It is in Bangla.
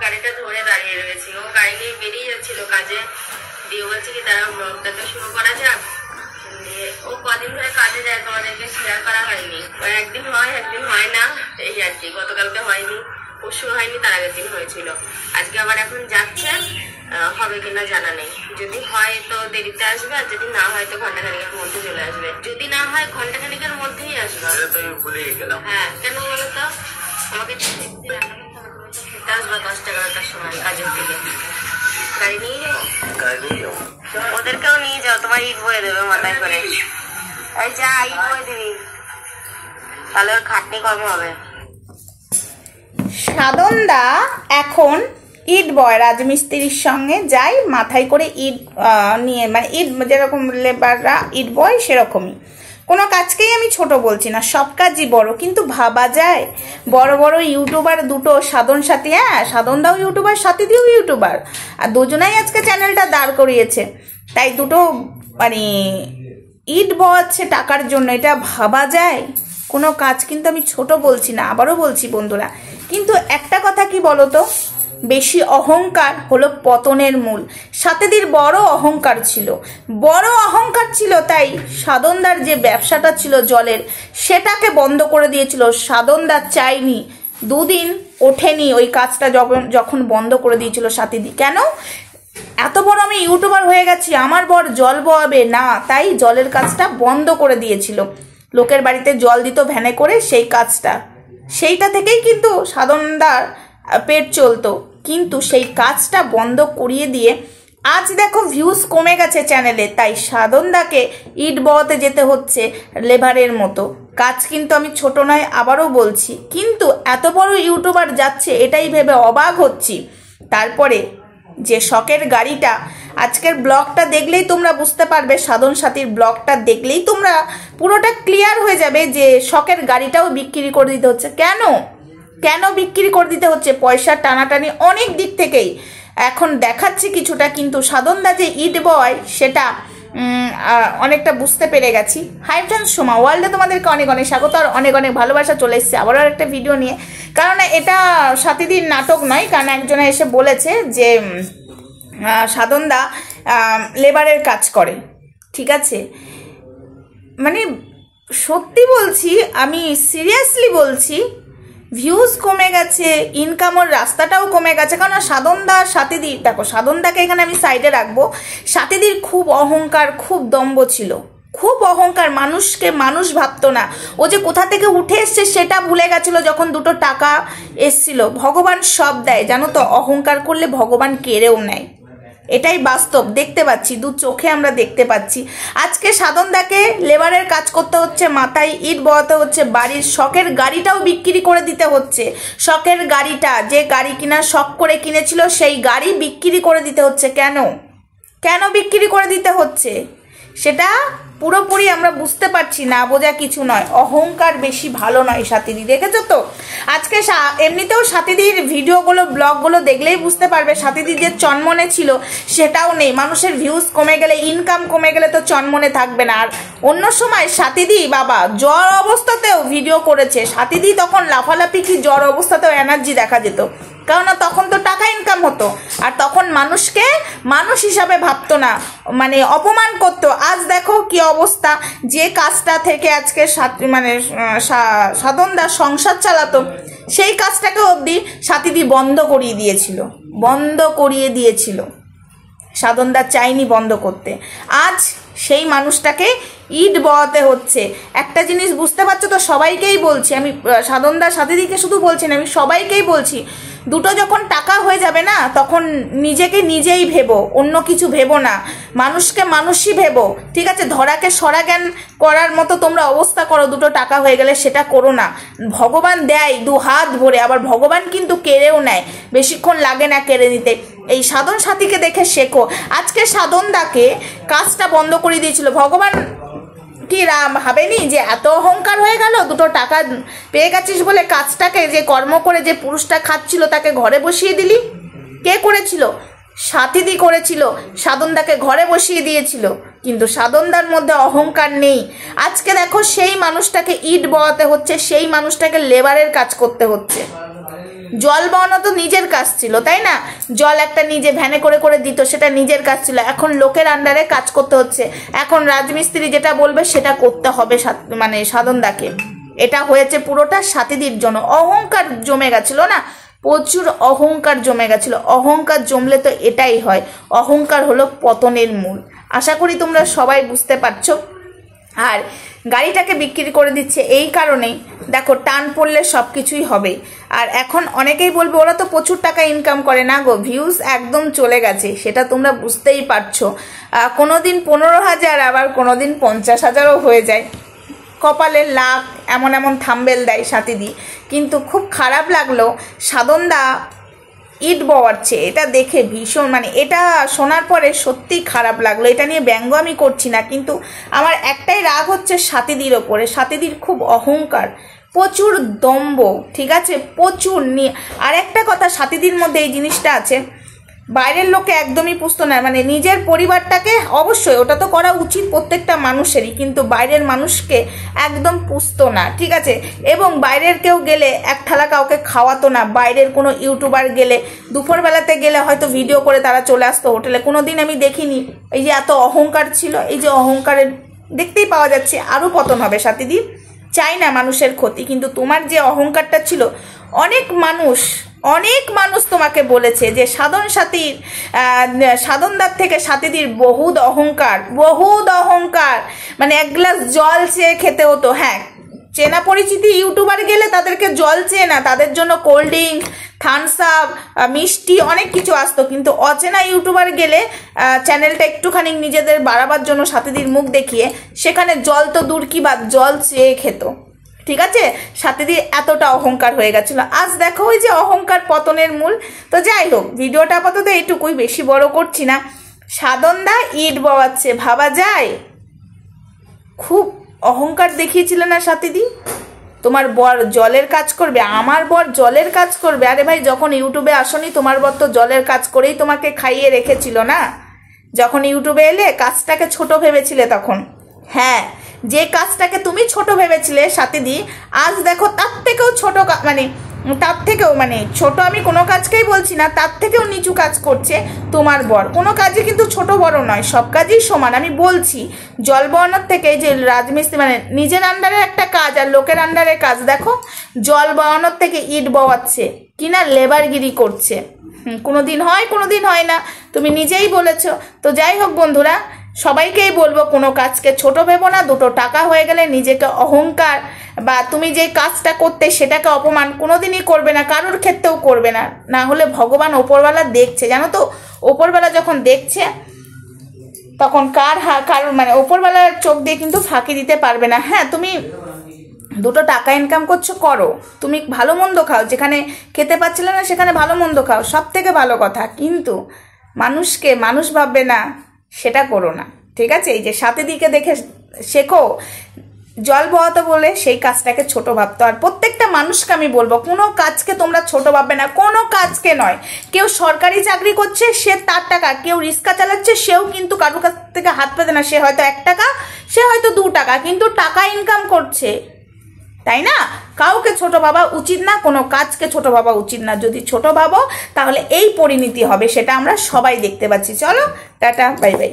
গাড়িটা ধরে দাঁড়িয়ে রয়েছি, ও গাড়ি নিয়ে বেরিয়ে যাচ্ছিল কাজে, দিয়ে বলছে কি তারা ব্লগটা তো শুরু করা যাক। ও কদিন ধরে কাজে যায়, তোমাদেরকে শেয়ার করা হয়নি, একদিন হয় একদিন হয় না, এই আর কি। গতকালকে হয়নি, পরশু হয়নি, তার আগের দিন হয়েছিল। আজকে আবার এখন যাচ্ছে, হবে কিনা জানা নেই। যদি হয় তো দেরিতে আসবে, আর যদি না হয় তো ঘন্টাখানিকের মধ্যে চলে আসবে। যদি না হয় ঘন্টাখানিকের মধ্যেই আসবে। হ্যাঁ, কেন বলো তো? আমাকে খেতে আসবে 10-11টার সময় কাজের থেকে। গাড়ি নিয়ে যাও, ওদেরকেও নিয়ে যাও, তোমার ইট বয়ে দেবে মাথায় করে। এই যা, ইট বয়ে দিবি, তাহলে ওর খাটনি কম হবে। সাধনদা এখন ইট বয় রাজমিস্ত্রির সঙ্গে যায়, মাথায় করে ইট নিয়ে, মানে ইট যেরকম লেবাররা ইট বয় সেরকমই। কোনো কাজকেই আমি ছোট বলছি না, সব কাজই বড়। কিন্তু ভাবা যায় বড় বড় ইউটিউবার দুটো, সাধন সাথী, হ্যাঁ সাধনদাও ইউটিউবার, সাথীদিও ইউটিউবার, আর দুজনাই আজকে চ্যানেলটা দাঁড় করিয়েছে। তাই দুটো মানে ইট বয়াচ্ছে টাকার জন্য, এটা ভাবা যায়? কোনো কাজ কিন্তু আমি ছোট বলছি না, আবারও বলছি বন্ধুরা। কিন্তু একটা কথা কি বলতো, বেশি অহংকার হলো পতনের মূল। সাথীদির বড় অহংকার ছিল, বড় অহংকার ছিল, তাই সাধনদার যে ব্যবসাটা ছিল জলের, সেটাকে বন্ধ করে দিয়েছিল। সাধনদা চাইনি, দুদিন ওঠেনি ওই কাজটা যখন বন্ধ করে দিয়েছিল সাথীদি। কেন? এত বড় আমি ইউটিউবার হয়ে গেছি, আমার বর জল বয়াবে না, তাই জলের কাজটা বন্ধ করে দিয়েছিল। লোকের বাড়িতে জল দিত ভ্যানে করে, সেই কাজটা, সেইটা থেকেই কিন্তু সাধনদার পেট চলতো। কিন্তু সেই কাজটা বন্ধ করিয়ে দিয়ে আজ দেখো ভিউজ কমে গেছে চ্যানেলে, তাই সাধনদাকে ইট বওয়াতে যেতে হচ্ছে লেবারের মতো। কাজ কিন্তু আমি ছোট নয়, আবারও বলছি। কিন্তু এত বড় ইউটিউবার যাচ্ছে, এটাই ভেবে অবাক হচ্ছি। তারপরে যে শখের গাড়িটা, আজকের ব্লগটা দেখলেই তোমরা বুঝতে পারবে, সাধন সাথীর ব্লগটা দেখলেই তোমরা পুরোটা ক্লিয়ার হয়ে যাবে যে শখের গাড়িটাও বিক্রি করে দিতে হচ্ছে। কেন বিক্রি করে দিতে হচ্ছে? পয়সা টানাটানি অনেক দিক থেকেই এখন দেখাচ্ছে কিছুটা, কিন্তু সাধনদা যে ইট বয় সেটা অনেকটা বুঝতে পেরে গেছি। হাই ফ্রেন্ডস, সোমা ওয়ার্ল্ডে তোমাদেরকে অনেক অনেক স্বাগত আর অনেক অনেক ভালোবাসা। চলে এসেছে আবারও একটা ভিডিও নিয়ে, কারণ এটা সাথীদির নাটক নয়, কারণ একজনে এসে বলেছে যে সাধনদা লেবারের কাজ করে। ঠিক আছে, মানে সত্যি বলছি, আমি সিরিয়াসলি বলছি, ভিউজ কমে গেছে, ইনকামের রাস্তাটাও কমে গেছে। কারণ সাধনদা সাথীদির, দেখো সাধনদাকে এখানে আমি সাইডে রাখবো, সাথীদির খুব অহংকার, খুব দম্ভ ছিল, খুব অহংকার, মানুষকে মানুষ ভাবতো না। ও যে কোথা থেকে উঠে এসছে সেটা ভুলে গেছিল যখন দুটো টাকা এসছিল। ভগবান সব দেয় জানো তো, অহংকার করলে ভগবান কেড়েও নেয়, এটাই বাস্তব, দেখতে পাচ্ছি, দু চোখে আমরা দেখতে পাচ্ছি। আজকে সাধনদাকে লেবারের কাজ করতে হচ্ছে, মাথায় ইট বয়াতে হচ্ছে, বাড়ির শখের গাড়িটাও বিক্রি করে দিতে হচ্ছে। শখের গাড়িটা, যে গাড়ি কিনা শখ করে কিনেছিল, সেই গাড়ি বিক্রি করে দিতে হচ্ছে। কেন বিক্রি করে দিতে হচ্ছে সেটা পুরোপুরি আমরা বুঝতে পারছি না, বোঝা কিছু নয়। অহংকার বেশি ভালো নয় সাথীদি, দেখেছো তো? আজকে এমনিতেও সাথীদির ভিডিওগুলো, ব্লগগুলো দেখলেই বুঝতে পারবে সাথীদির যে চনমনে ছিল সেটাও নেই। মানুষের ভিউজ কমে গেলে, ইনকাম কমে গেলে তো চনমনে থাকবে না। আর অন্য সময় সাথীদি বাবা জ্বর অবস্থাতেও ভিডিও করেছে, সাথীদি তখন লাফালাফি, কি জ্বর অবস্থাতেও এনার্জি দেখা যেত, কারণ তখন তো টাকা ইনকাম হতো। আর তখন মানুষকে মানুষ হিসাবে ভাবতো না, মানে অপমান করতো। আজ দেখো কি অবস্থা, যে কাজটা থেকে আজকে মানে সাধনদা সংসার চালাতো, সেই কাজটাকে অবধি সাথীদি বন্ধ করিয়ে দিয়েছিল। সাধনদা চাইনি বন্ধ করতে, আজ সেই মানুষটাকে ইট বওয়াতে হচ্ছে। একটা জিনিস বুঝতে পারছো তো, সবাইকেই বলছি আমি, সাধনদা সাথীদিকে শুধু বলছি না, আমি সবাইকেই বলছি, দুটো যখন টাকা হয়ে যাবে না, তখন নিজেকে নিজেই ভেবো, অন্য কিছু ভেবো না, মানুষকে মানুষই ভেবো। ঠিক আছে, ধরাকে সরা জ্ঞান করার মতো তোমরা অবস্থা করো, দুটো টাকা হয়ে গেলে সেটা করো না। ভগবান দেয় দু হাত ভরে, আবার ভগবান কিন্তু কেড়েও নেয়, বেশিক্ষণ লাগে না কেড়ে নিতে। এই সাধন সাথীকে দেখে শেখো। আজকে সাধনদাকে কাজটা বন্ধ করে দিয়েছিল, ভগবান কি ভাবেনি যে এত অহংকার হয়ে গেল, দুটো টাকা পেয়ে গেছিস বলে কাজটাকে, যে কর্ম করে যে পুরুষটা খাচ্ছিল তাকে ঘরে বসিয়ে দিলি? কে করেছিল? সাথীদি করেছিল, সাধনদাকে ঘরে বসিয়ে দিয়েছিল। কিন্তু সাধনদার মধ্যে অহংকার নেই। আজকে দেখো সেই মানুষটাকে ইট বওয়াতে হচ্ছে, সেই মানুষটাকে লেবারের কাজ করতে হচ্ছে। জল বানানো তো নিজের কাজ ছিল, তাই না? জল একটা নিজে ভ্যানে করে করে দিত, সেটা নিজের কাজ ছিল। এখন লোকের আন্ডারে কাজ করতে হচ্ছে, এখন রাজমিস্ত্রি যেটা বলবে সেটা করতে হবে মানে সাধনদাকে। এটা হয়েছে পুরোটা সাথীদির জন্য। অহংকার জমে গেছিল না, প্রচুর অহংকার জমে গেছিল। অহংকার জমলে তো এটাই হয়, অহংকার হলো পতনের মূল। আশা করি তোমরা সবাই বুঝতে পারছো। আর গাড়িটাকে বিক্রি করে দিচ্ছে এই কারণেই, দেখো টান পড়লে সব কিছুই হবে। আর এখন অনেকেই বলবে ওরা তো প্রচুর টাকা ইনকাম করে। না গো, ভিউজ একদম চলে গেছে, সেটা তোমরা বুঝতেই পারছো। কোনোদিন 15,000, আবার কোনোদিন 50,000ও হয়ে যায়। কপালে লাখ, এমন এমন থাম্বেল দেয় সাথীদি। কিন্তু খুব খারাপ লাগলো সাধনদা ইট বওয়াচ্ছে, এটা দেখে ভীষণ, মানে এটা শোনার পরে সত্যি খারাপ লাগলো। এটা নিয়ে ব্যঙ্গ আমি করছি না, কিন্তু আমার একটাই রাগ হচ্ছে সাথীদির ওপরে। সাথীদির খুব অহংকার, প্রচুর দম্ভ, ঠিক আছে, প্রচুর নিয়ে। আর একটা কথা, সাথীদির মধ্যে এই জিনিসটা আছে, বাইরের লোকে একদমই পুষতো না। মানে নিজের পরিবারটাকে অবশ্যই ওটা তো করা উচিত প্রত্যেকটা মানুষেরই, কিন্তু বাইরের মানুষকে একদম পুষতো না, ঠিক আছে। এবং বাইরের কেউ গেলে এক থালা কাউকে খাওয়াতো না। বাইরের কোনো ইউটিউবার গেলে দুপুরবেলাতে গেলে হয়তো ভিডিও করে তারা চলে আসতো হোটেলে। কোনো দিন আমি দেখিনি। এই যে এত অহংকার ছিল, এই যে অহংকারের দেখতেই পাওয়া যাচ্ছে। আরও পতন হবে সাথীদি, চাই না মানুষের ক্ষতি, কিন্তু তোমার যে অহংকারটা ছিল, অনেক মানুষ তোমাকে বলেছে যে সাধনদার থেকে সাথীদির বহুত অহংকার, মানে এক গ্লাস জল চেয়ে খেতে হতো। হ্যাঁ, চেনা পরিচিতি ইউটিউবার গেলে তাদেরকে জল চেয়ে না, তাদের জন্য কোল্ড ড্রিঙ্ক, থামস আপ, মিষ্টি অনেক কিছু আসতো। কিন্তু অচেনা ইউটিউবার গেলে চ্যানেলটা একটুখানি নিজেদের বাড়াবার জন্য সাথীদির মুখ দেখিয়ে সেখানে জল তো দূর কি বাদ, জল চেয়ে খেত, ঠিক আছে। সাথীদির এতটা অহংকার হয়ে গেছিল। আজ দেখো ওই যে অহংকার পতনের মূল। তো যাই হোক, ভিডিওটা আপাতত এইটুকুই, বেশি বড় করছি না। সাধনদা ইট বওয়াচ্ছে, ভাবা যায়? খুব অহংকার দেখিয়েছিল না সাথীদি? তোমার বর জলের কাজ করবে, আমার বর জলের কাজ করবে? আরে ভাই, যখন ইউটিউবে আসনি তোমার বর তো জলের কাজ করেই তোমাকে খাইয়ে রেখেছিল না। যখন ইউটিউবে এলে কাজটাকে ছোট ভেবেছিলে তখন। হ্যাঁ, যে কাজটাকে তুমি ছোট ভেবেছিলে সাথীদি, আজ দেখো তার থেকেও ছোট, মানে ছোট, আমি কোনো কাজকেই বলছি না, তার থেকেও নিচু কাজ করছে তোমার বর। কোনো কাজে কিন্তু ছোট বড় নয়, সব কাজই সমান। আমি বলছি জল বওয়ানোর থেকে যে রাজমিস্ত্রি, মানে নিজের আন্ডারে একটা কাজ আর লোকের আন্ডারে কাজ, দেখো জল বওয়ানোর থেকে ইট বওয়াচ্ছে কিনা লেবারগিরি করছে। কোনোদিন হয়, কোনোদিন হয় না, তুমি নিজেই বলেছো। তো যাই হোক বন্ধুরা, সবাইকেই বলবো কোনো কাজকে ছোট ভেবো না। দুটো টাকা হয়ে গেলে নিজেকে অহংকার বা তুমি যে কাজটা করতে সেটাকে অপমান কোনোদিনই করবে না, কারোর ক্ষেত্রেও করবে না। না হলে ভগবান ওপরবেলা দেখছে, জানো তো, ওপরবেলা যখন দেখছে তখন কারোর মানে ওপরবেলার চোখ দিয়ে কিন্তু ফাঁকি দিতে পারবে না। হ্যাঁ, তুমি দুটো টাকা ইনকাম করছো, করো, তুমি ভালো মন্দ খাও, যেখানে খেতে পাচ্ছিলে না সেখানে ভালো মন্দ খাও, সব থেকে ভালো কথা। কিন্তু মানুষকে মানুষ ভাববে না, সেটা করো না, ঠিক আছে। এই যে সাথীদিকে দেখে শেখো, জল বওয়াতে বলে সেই কাজটাকে ছোট ভাবতো। আর প্রত্যেকটা মানুষকে আমি বলবো, কোনো কাজকে তোমরা ছোট ভাববে না, কোনো কাজকে নয়। কেউ সরকারি চাকরি করছে, সে তার টাকা, কেউ রিক্সা চালাচ্ছে, সেও কিন্তু কারোর কাছ থেকে হাত পেতে না। সে হয়তো 1 টাকা, সে হয়তো 2 টাকা, কিন্তু টাকা ইনকাম করছে, তাই না? কাউকে ছোট ভাবা উচিত না, কোনো কাজকে ছোট ভাবা উচিত না। যদি ছোট ভাবো তাহলে এই পরিণতি হবে, সেটা আমরা সবাই দেখতে পাচ্ছি। চলো, টাটা, বাই বাই।